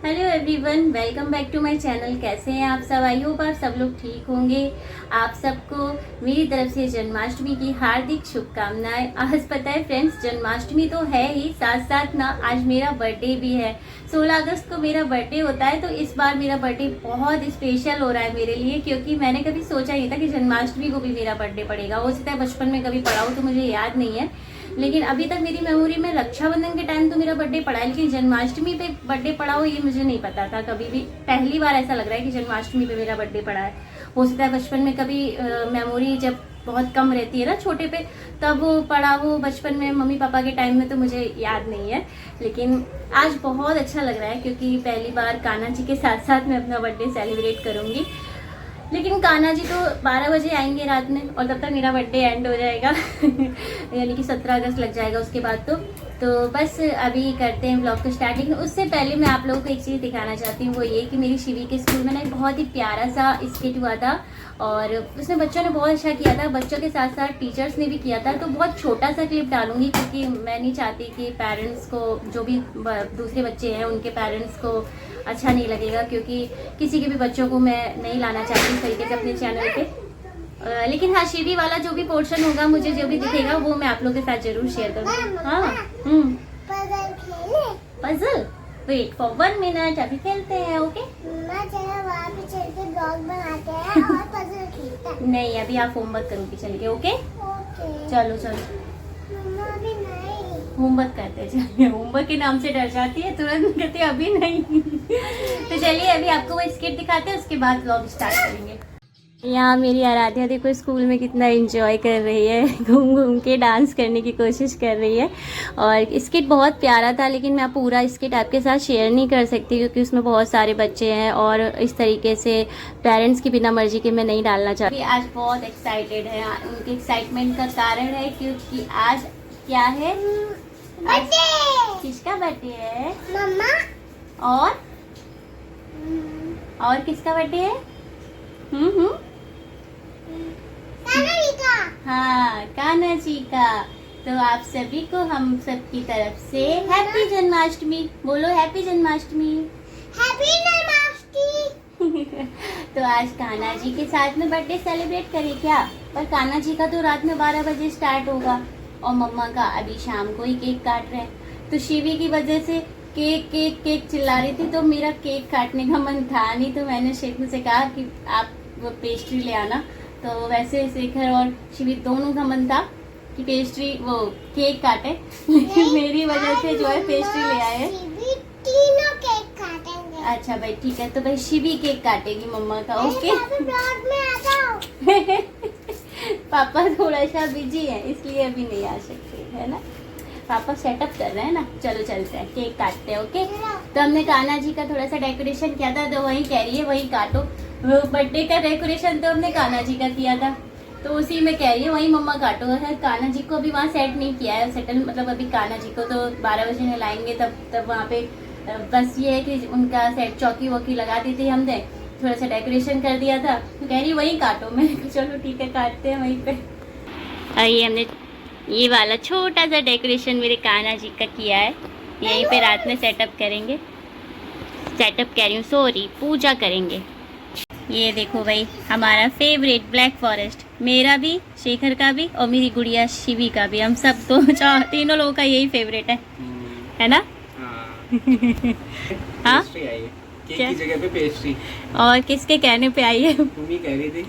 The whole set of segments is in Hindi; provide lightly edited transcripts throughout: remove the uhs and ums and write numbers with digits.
Hello everyone, welcome back to my channel. कैसे हैं आप सब? आई होप आप सब लोग ठीक होंगे। आप सबको मेरी तरफ से जन्माष्टमी की हार्दिक शुभकामनाएं। आज पता है फ्रेंड्स, जन्माष्टमी तो है ही, साथ साथ ना आज मेरा बर्थडे भी है। 16 अगस्त को मेरा बर्थडे होता है, तो इस बार मेरा बर्थडे बहुत स्पेशल हो रहा है मेरे लिए, क्योंकि मैंने कभी सोचा नहीं था कि जन्माष्टमी को भी मेरा बर्थडे पड़ेगा। हो सकता है बचपन में कभी पढ़ा हो तो मुझे याद नहीं है, लेकिन अभी तक मेरी मेमोरी में रक्षाबंधन के टाइम तो मेरा बर्थडे पड़ा है, लेकिन जन्माष्टमी पे बर्थडे पड़ा हो ये मुझे नहीं पता था कभी भी। पहली बार ऐसा लग रहा है कि जन्माष्टमी पे मेरा बर्थडे पड़ा है। हो सकता है बचपन में कभी मेमोरी जब बहुत कम रहती है ना छोटे पे, तब वो पड़ा हो बचपन में मम्मी पापा के टाइम में, तो मुझे याद नहीं है। लेकिन आज बहुत अच्छा लग रहा है क्योंकि पहली बार कान्हा जी के साथ साथ मैं अपना बर्थडे सेलिब्रेट करूंगी। लेकिन कान्हा जी तो 12 बजे आएंगे रात में, और तब तक मेरा बर्थडे एंड हो जाएगा यानी कि 17 अगस्त लग जाएगा उसके बाद। तो बस अभी करते हैं ब्लॉग को स्टार्ट। लेकिन उससे पहले मैं आप लोगों को एक चीज़ दिखाना चाहती हूँ, वो ये कि मेरी शिवी के स्कूल में ना एक बहुत ही प्यारा सा स्किट हुआ था, और उसमें बच्चों ने बहुत अच्छा किया था। बच्चों के साथ साथ टीचर्स ने भी किया था। तो बहुत छोटा सा क्लिप डालूंगी क्योंकि मैं नहीं चाहती कि पेरेंट्स को, जो भी दूसरे बच्चे हैं उनके पेरेंट्स को अच्छा नहीं लगेगा, क्योंकि किसी के भी बच्चों को मैं नहीं लाना चाहती इस तरीके से अपने चैनल पे। लेकिन हाँ, शिवी वाला जो भी पोर्शन होगा, मुझे जो भी दिखेगा वो मैं आप लोगों के साथ जरूर शेयर करूँगी। हाँ, पजल, वेट फॉर 1 मिनट, अभी खेलते हैं। ओके, वहाँ पे चल के ब्लॉग बनाते हैं और पजल खेलते हैं। नहीं, अभी आप होमवर्क करोगी चल के। Okay, okay. चलो चलो, मम्मा अभी नहीं। होमवर्क करते चलिए। होमवर्क के नाम से डर जाती है, तुरंत कहते अभी नहीं तो चलिए अभी आपको वो स्किट दिखाते हैं, उसके बाद व्लॉग स्टार्ट करेंगे। यहाँ मेरी आराध्या देखो स्कूल में कितना एंजॉय कर रही है, घूम घूम के डांस करने की कोशिश कर रही है। और स्किट बहुत प्यारा था, लेकिन मैं पूरा स्किट आपके साथ शेयर नहीं कर सकती क्योंकि उसमें बहुत सारे बच्चे हैं, और इस तरीके से पेरेंट्स की बिना मर्जी के मैं नहीं डालना चाहती। आज बहुत एक्साइटेड है, उनके एक्साइटमेंट का कारण है क्योंकि आज क्या है, बर्थडे। किसका बर्थडे है? मम्मा और किसका बर्थडे है? कान्हा जी का। हाँ, कान्हा जी का। तो आप सभी को हम सब की तरफ से हैप्पी जन्माष्टमी। बोलो हैप्पी जन्माष्टमी। हैप्पी जन्माष्टमी। तो आज कान्हा जी के साथ में बर्थडे सेलिब्रेट करें क्या? पर कान्हा जी का तो रात में 12 बजे स्टार्ट होगा, और मम्मा का अभी शाम को ही केक काट रहे हैं। तो शिवी की वजह से केक केक केक चिल्ला रही थी, तो मेरा केक काटने का मन था नहीं, तो मैंने शेखू से कहा कि आप वो पेस्ट्री ले आना। तो वैसे शेखर और शिवी दोनों का मन था कि पेस्ट्री वो केक काटे, लेकिन मेरी वजह से जो है पेस्ट्री ले आए। तीनों केक काटेंगे। अच्छा भाई, ठीक है, तो भाई शिवी केक काटेगी मम्मा का। ओके, ब्लॉग में आ जाओ। पापा थोड़ा सा बिजी है इसलिए अभी नहीं आ सकते, है ना। पापा सेटअप कर रहे हैं ना। चलो चलते हैं, केक काटते हैं। ओके, तो हमने कान्हा जी का थोड़ा सा डेकोरेशन किया था, तो वही कह रही है वही काटो। बर्थडे का डेकोरेशन तो हमने कान्हा जी का किया था, तो उसी में कह रही है वही मम्मा काटो। है कान्हा जी को अभी वहाँ सेट नहीं किया है, सेटल मतलब अभी कान्हा जी को तो 12 बजे नहलाएंगे, तब वहाँ पे बस ये है कि उनका सेट चौकी वौकी लगा दी थी हमने, थोड़ा सा डेकोरेशन कर दिया था। तो कह रही वही काटो। मैं चलो ठीक है, काटते हैं वहीं पे। और ये हमने ये वाला छोटा सा डेकोरेशन मेरे कान्हा जी का किया है, यहीं पे रात में सेटअप करेंगे। सेटअप कह रही हूँ, सॉरी, पूजा करेंगे। ये देखो भाई, हमारा फेवरेट ब्लैक फॉरेस्ट, मेरा भी, शेखर का भी, और मेरी गुड़िया शिवी का भी। हम सब तो तीनों लोगों का यही फेवरेट है ना। हाँ, केक की जगह पे पेस्ट्री। और किसके कहने पे आई है? तुम ही कह रही थी।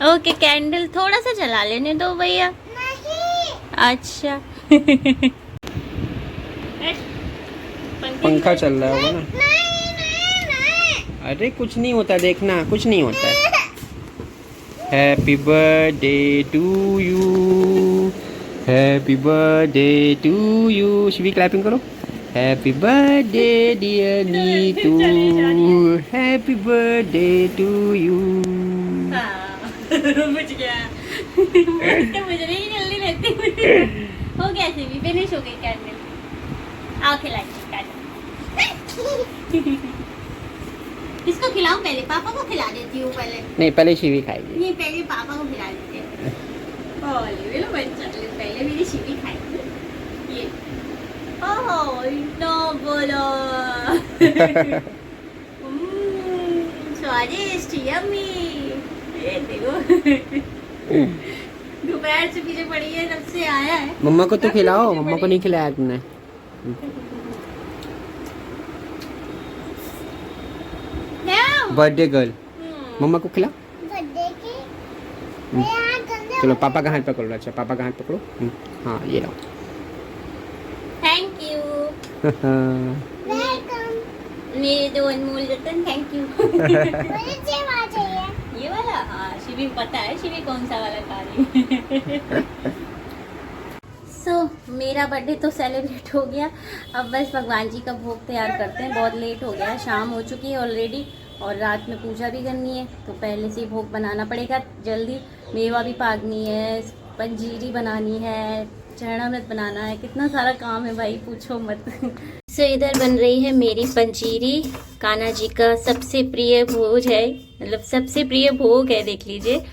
ओके, कैंडल थोड़ा सा जला लेने दो भैया। अच्छा पंखा चल रहा होगा ना। अरे कुछ नहीं होता, देखना कुछ नहीं होता है। Happy birthday to you, happy birthday to you. Shivi clapping करो। Happy birthday dear Neetu, happy birthday to you. बुझ गया। मुझे नहीं जल्दी लेती। हो गया शिवी, फिनिश हो गई कैंडल। आओ खिलाइए किसको खिलाऊं? पहले पापा को खिला देती हूँ। पहले नहीं, पहले शिवी खाएगी। नहीं, पहले पापा को खिला देते हैं। पहले मेरी शिवी खाएगी। ये ओह, इतना बड़ा स्वादिष्ट यम्मी। ये देखो दोपहर से पीछे पड़ी है, तब से आया है। मम्मा को तो खिलाओ, मम्मा को नहीं खिलाया तुमने। बर्थडे गर्ल, मम्मा को खिला। बर्थडे की मेरे हाथ गंदे चलो पापा का हाथ पकड़ो। अच्छा पापा का हाथ पकड़ो। हाँ ये लो। Thank you welcome. मेरे दो अनमोल रतन, थैंक यू। मुझे सेवा चाहिए। ये वाला? हाँ शिवी को पता है, शिवी कौन सा वाला खा रही है। मेरा बर्थडे तो सेलिब्रेट हो गया। अब बस भगवान जी का भोग तैयार करते हैं। बहुत लेट हो गया है, शाम हो चुकी है ऑलरेडी और रात में पूजा भी करनी है, तो पहले से ही भोग बनाना पड़ेगा जल्दी। मेवा भी पागनी है, पंजीरी बनानी है, चरणामृत बनाना है, कितना सारा काम है भाई, पूछो मत। सो इधर बन रही है मेरी पंजीरी। कान्हा जी का सबसे प्रिय भोज है, मतलब सबसे प्रिय भोग है, देख लीजिए।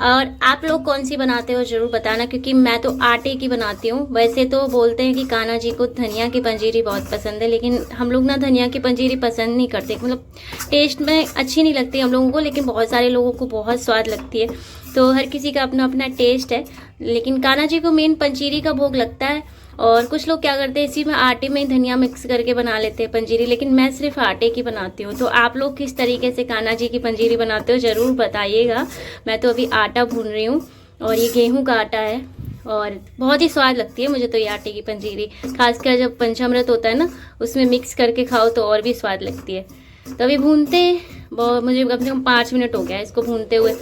और आप लोग कौन सी बनाते हो जरूर बताना, क्योंकि मैं तो आटे की बनाती हूँ। वैसे तो बोलते हैं कि कान्हा जी को धनिया की पंजीरी बहुत पसंद है, लेकिन हम लोग ना धनिया की पंजीरी पसंद नहीं करते, मतलब टेस्ट में अच्छी नहीं लगती हम लोगों को, लेकिन बहुत सारे लोगों को बहुत स्वाद लगती है। तो हर किसी का अपना अपना टेस्ट है, लेकिन कान्हा जी को मेन पंजीरी का भोग लगता है। और कुछ लोग क्या करते हैं, इसी में आटे में ही धनिया मिक्स करके बना लेते हैं पंजीरी, लेकिन मैं सिर्फ आटे की बनाती हूँ। तो आप लोग किस तरीके से कान्हा जी की पंजीरी बनाते हो ज़रूर बताइएगा। मैं तो अभी आटा भून रही हूँ और ये गेहूं का आटा है और बहुत ही स्वाद लगती है मुझे तो ये आटे की पंजीरी। खासकर जब पंचामृत होता है ना, उसमें मिक्स करके खाओ तो और भी स्वाद लगती है। तो अभी भूनते मुझे कम से कम 5 मिनट हो गया इसको भूनते हुए।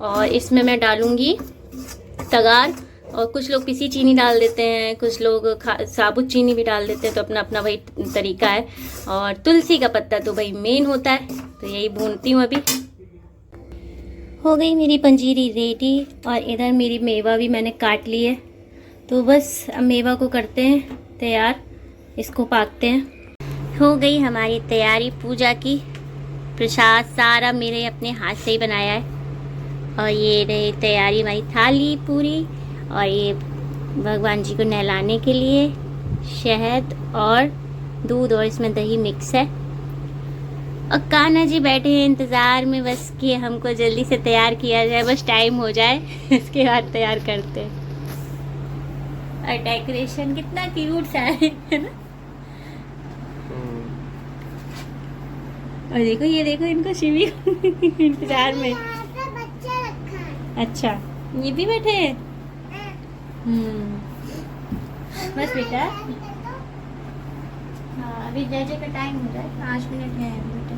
और इसमें मैं डालूँगी तगार, और कुछ लोग पिसी चीनी डाल देते हैं, कुछ लोग साबुत चीनी भी डाल देते हैं, तो अपना अपना वही तरीका है। और तुलसी का पत्ता तो भाई मेन होता है, तो यही भूनती हूँ अभी। हो गई मेरी पंजीरी रेडी और इधर मेरी मेवा भी मैंने काट ली है। तो बस अब मेवा को करते हैं तैयार, इसको पाकते हैं। हो गई हमारी तैयारी पूजा की। प्रसाद सारा मेरे अपने हाथ से ही बनाया है। और ये रही तैयारी हमारी थाली पूरी। और ये भगवान जी को नहलाने के लिए शहद और दूध और इसमें दही मिक्स है। और कान्हा जी बैठे हैं इंतज़ार में बस कि हमको जल्दी से तैयार किया जाए, बस टाइम हो जाए इसके बाद तैयार करते हैं। और डेकोरेशन कितना क्यूट सा है ना। और देखो ये देखो इनको शिवी इंतजार में। यहाँ पे बच्चा रखा है। अच्छा ये भी बैठे हैं। बस बेटा, हाँ अभी जैसे का टाइम हो जाए, 5 मिनट है बेटा।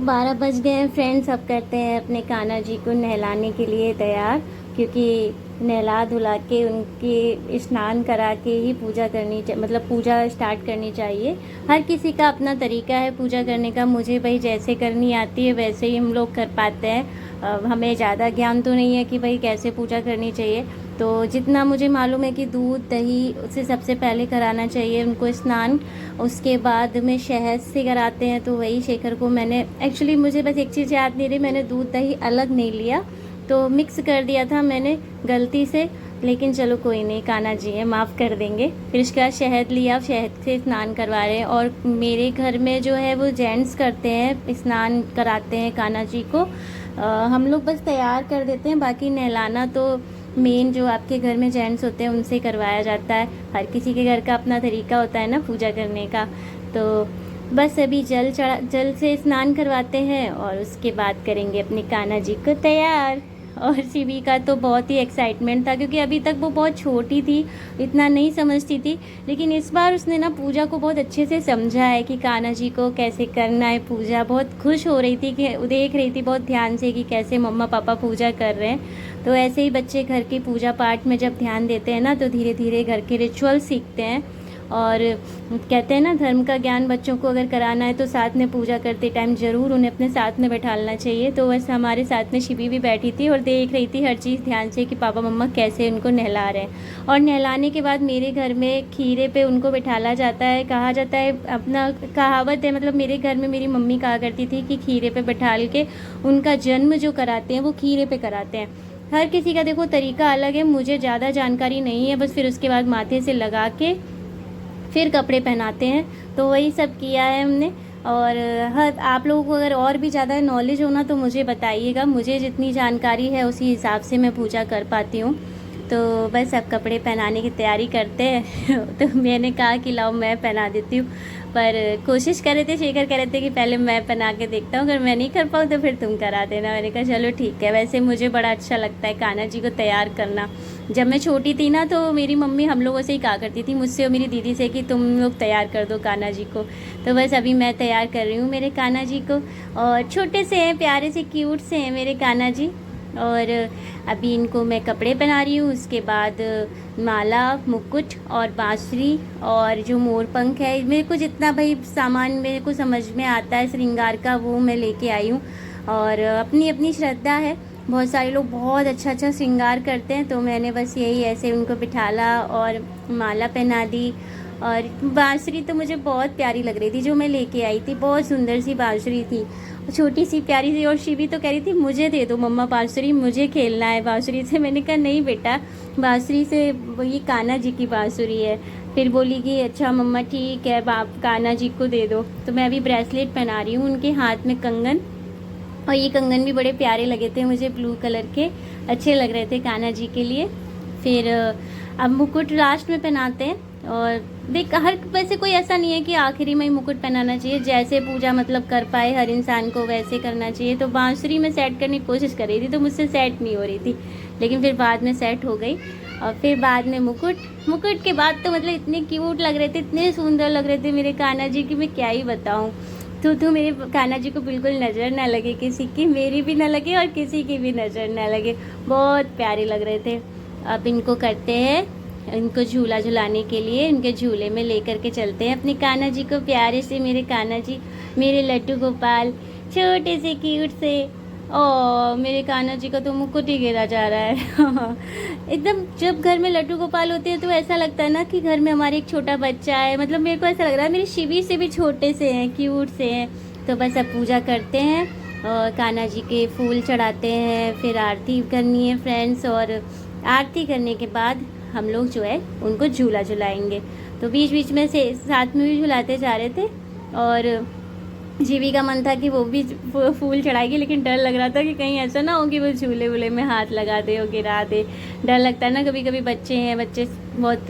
12 बज गए हैं फ्रेंड्स। अब करते हैं अपने कान्हा जी को नहलाने के लिए तैयार, क्योंकि नहला धुला के उनके स्नान करा के ही पूजा करनी चाहिए, मतलब पूजा स्टार्ट करनी चाहिए। हर किसी का अपना तरीका है पूजा करने का। मुझे भाई जैसे करनी आती है वैसे ही हम लोग कर पाते हैं। हमें ज़्यादा ज्ञान तो नहीं है कि भाई कैसे पूजा करनी चाहिए। तो जितना मुझे मालूम है कि दूध दही उससे सबसे पहले कराना चाहिए उनको स्नान, उसके बाद में शहद से कराते हैं। तो वही शेखर को मैंने एक्चुअली, मुझे बस एक चीज़ याद नहीं रही, मैंने दूध दही अलग नहीं लिया, तो मिक्स कर दिया था मैंने गलती से। लेकिन चलो कोई नहीं, कान्हा जी है, माफ़ कर देंगे। फिर उसके बाद शहद लिया, शहद से स्नान करवा रहे हैं। और मेरे घर में जो है वो जेंट्स करते हैं, स्नान कराते हैं कान्हा जी को। हम लोग बस तैयार कर देते हैं, बाकी नहलाना तो मेन जो आपके घर में जेंट्स होते हैं उनसे करवाया जाता है। हर किसी के घर का अपना तरीका होता है ना पूजा करने का। तो बस अभी जल से स्नान करवाते हैं और उसके बाद करेंगे अपने कान्हा जी को तैयार। और शिवी का तो बहुत ही एक्साइटमेंट था, क्योंकि अभी तक वो बहुत छोटी थी, इतना नहीं समझती थी, लेकिन इस बार उसने ना पूजा को बहुत अच्छे से समझा है कि कान्हा जी को कैसे करना है पूजा। बहुत खुश हो रही थी, कि देख रही थी बहुत ध्यान से कि कैसे मम्मा पापा पूजा कर रहे हैं। तो ऐसे ही बच्चे घर की पूजा पाठ में जब ध्यान देते हैं ना, तो धीरे धीरे घर के रिचुअल सीखते हैं। और कहते हैं ना, धर्म का ज्ञान बच्चों को अगर कराना है तो साथ में पूजा करते टाइम ज़रूर उन्हें अपने साथ में बैठाना चाहिए। तो बस हमारे साथ में शिवी भी बैठी थी और देख रही थी हर चीज़ ध्यान से कि पापा मम्मा कैसे उनको नहला रहे हैं। और नहलाने के बाद मेरे घर में खीरे पे उनको बैठाला जाता है, कहा जाता है, अपना कहावत है, मतलब मेरे घर में मेरी मम्मी कहा करती थी कि खीरे पे बैठाल के उनका जन्म जो कराते हैं वो खीरे पे कराते हैं। हर किसी का देखो तरीका अलग है, मुझे ज़्यादा जानकारी नहीं है। बस फिर उसके बाद माथे से लगा के फिर कपड़े पहनाते हैं। तो वही सब किया है हमने। और हर आप लोगों को अगर और भी ज़्यादा नॉलेज होना तो मुझे बताइएगा, मुझे जितनी जानकारी है उसी हिसाब से मैं पूजा कर पाती हूँ। तो बस अब कपड़े पहनाने की तैयारी करते हैं। तो मैंने कहा कि लाओ मैं पहना देती हूँ, पर कोशिश कर रहे थे, शेखर कह रहे थे कि पहले मैं पहना के देखता हूँ, अगर मैं नहीं कर पाऊँ तो फिर तुम करा देना। मैंने कहा चलो ठीक है। वैसे मुझे बड़ा अच्छा लगता है कान्हा जी को तैयार करना। जब मैं छोटी थी ना तो मेरी मम्मी हम लोगों से ही कहा करती थी, मुझसे और मेरी दीदी से, कि तुम लोग तैयार कर दो कान्हा जी को। तो बस अभी मैं तैयार कर रही हूँ मेरे कान्हा जी को। और छोटे से हैं, प्यारे से, क्यूट से हैं मेरे कान्हा जी। और अभी इनको मैं कपड़े पहना रही हूँ। उसके बाद माला, मुकुट और बांसुरी और जो मोर पंख है, मेरे को जितना भाई सामान मेरे को समझ में आता है श्रृंगार का वो मैं लेके आई हूँ। और अपनी अपनी श्रद्धा है, बहुत सारे लोग बहुत अच्छा अच्छा श्रृंगार करते हैं, तो मैंने बस यही ऐसे उनको बिठाला और माला पहना दी। और बांसुरी तो मुझे बहुत प्यारी लग रही थी जो मैं लेके आई थी, बहुत सुंदर सी बांसुरी थी, छोटी सी प्यारी सी। और शिवी तो कह रही थी मुझे दे दो मम्मा बांसुरी, मुझे खेलना है बांसुरी से। मैंने कहा नहीं बेटा, बांसुरी से ये कान्हा जी की बांसुरी है। फिर बोली कि अच्छा मम्मा ठीक है, बाप कान्हा जी को दे दो। तो मैं अभी ब्रेसलेट पहना रही हूँ उनके हाथ में, कंगन। और ये कंगन भी बड़े प्यारे लगे थे मुझे, ब्लू कलर के अच्छे लग रहे थे कान्हा जी के लिए। फिर अब मुकुट लास्ट में पहनाते हैं। और देख हर वैसे कोई ऐसा नहीं है कि आखिरी में ही मुकुट पहनाना चाहिए, जैसे पूजा मतलब कर पाए हर इंसान को वैसे करना चाहिए। तो बांसुरी में सेट करने की कोशिश कर रही थी तो मुझसे सेट नहीं हो रही थी, लेकिन फिर बाद में सेट हो गई। और फिर बाद में मुकुट के बाद तो मतलब इतने क्यूट लग रहे थे, इतने सुंदर लग रहे थे मेरे कान्हा जी की, मैं क्या ही बताऊँ। तो मेरे कान्हा जी को बिल्कुल नज़र ना लगे किसी की, मेरी भी ना लगे और किसी की भी नज़र ना लगे, बहुत प्यारे लग रहे थे। अब इनको करते हैं, इनको झूला झुलाने के लिए इनके झूले में लेकर के चलते हैं अपने कान्हा जी को, प्यारे से मेरे कान्हा जी, मेरे लड्डू गोपाल, छोटे से क्यूट से। ओ मेरे कान्हा जी का तो मुकुट ही गिरा जा रहा है। एकदम जब घर में लड्डू गोपाल होते हैं तो ऐसा लगता है ना कि घर में हमारे एक छोटा बच्चा है, मतलब मेरे को ऐसा लग रहा है मेरी शिवी से भी छोटे से हैं, क्यूट से हैं। तो बस अब पूजा करते हैं और कान्हा जी के फूल चढ़ाते हैं, फिर आरती करनी है फ्रेंड्स। और आरती करने के बाद हम लोग जो है उनको झूला झुलाएंगे। तो बीच बीच में से साथ में भी झुलाते जा रहे थे। और जीवी का मन था कि वो भी फूल चढ़ाएगी, लेकिन डर लग रहा था कि कहीं ऐसा ना हो कि वो झूले वूले में हाथ लगा दे और गिरा दे। डर लगता है ना, कभी कभी बच्चे हैं, बच्चे बहुत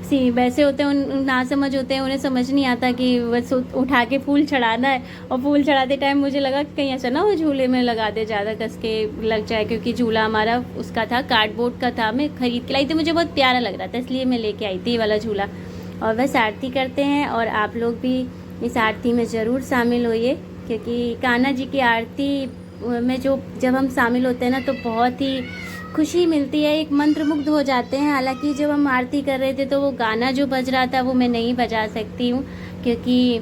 सी वैसे होते हैं, उन ना समझ होते हैं, उन्हें समझ नहीं आता कि बस उठा के फूल चढ़ाना है। और फूल चढ़ाते टाइम मुझे लगा कि कहीं ऐसा ना हो झूले में लगा दे, ज़्यादा कस के लग जाए, क्योंकि झूला हमारा उसका था, कार्डबोर्ड का था, मैं खरीद के लाई थी, मुझे बहुत प्यारा लग रहा था, इसलिए मैं लेके आई थी ये वाला झूला। और बस आरती करते हैं और आप लोग भी इस आरती में ज़रूर शामिल होइए, क्योंकि कान्हा जी की आरती में जब हम शामिल होते हैं ना तो बहुत ही खुशी मिलती है, एक मंत्रमुग्ध हो जाते हैं। हालांकि जब हम आरती कर रहे थे तो वो गाना जो बज रहा था वो मैं नहीं बजा सकती हूँ क्योंकि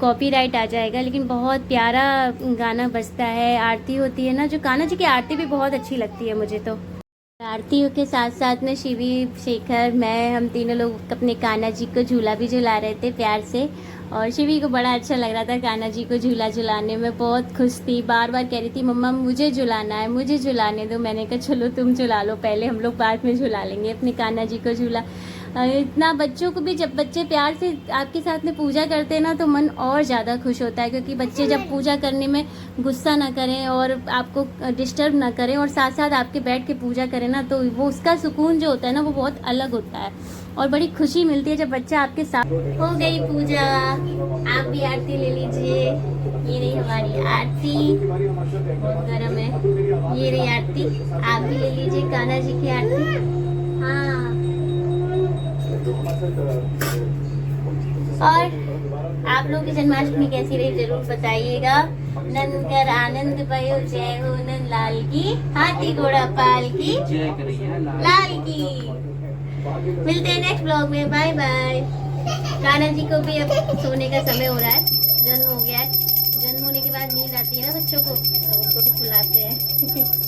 कॉपीराइट आ जाएगा, लेकिन बहुत प्यारा गाना बजता है, आरती होती है ना, जो कान्हा जी की आरती भी बहुत अच्छी लगती है मुझे। तो आरती के साथ साथ में शिवी, शेखर, मैं, हम तीनों लोग अपने कान्हा जी को झूला भी झुला रहे थे प्यार से। और शिवी को बड़ा अच्छा लग रहा था कान्हा जी को झूला झुलाने में, बहुत खुश थी, बार बार कह रही थी मम्मा मुझे झुलाना है, मुझे झुलाने दो। मैंने कहा चलो तुम झुला लो पहले, हम लोग बाद में झुला लेंगे अपने कान्हा जी को झूला। इतना बच्चों को भी, जब बच्चे प्यार से आपके साथ में पूजा करते हैं ना तो मन और ज़्यादा खुश होता है, क्योंकि बच्चे जब पूजा करने में गुस्सा ना करें और आपको डिस्टर्ब ना करें और साथ साथ आपके बैठ के पूजा करें ना, तो वो उसका सुकून जो होता है ना वो बहुत अलग होता है और बड़ी खुशी मिलती है जब बच्चा आपके साथ। हो गई पूजा, आप भी आरती ले लीजिए। ये रही हमारी आरती, बहुत गर्म है। ये रही आरती, आप भी ले लीजिए कान्हा जी की आरती। हाँ, और आप लोग की जन्माष्टमी कैसी रही जरूर बताइएगा। नंदकर आनंद भयो, जय हो नंद लाल की, हाथी घोड़ा पाल की, लाल की। मिलते हैं नेक्स्ट ब्लॉग में, बाय बाय। कान्हा जी को भी अब सोने का समय हो रहा है, जन्म हो गया है, जन्म होने के बाद नींद आती है ना बच्चों को, उनको भी सुलाते हैं।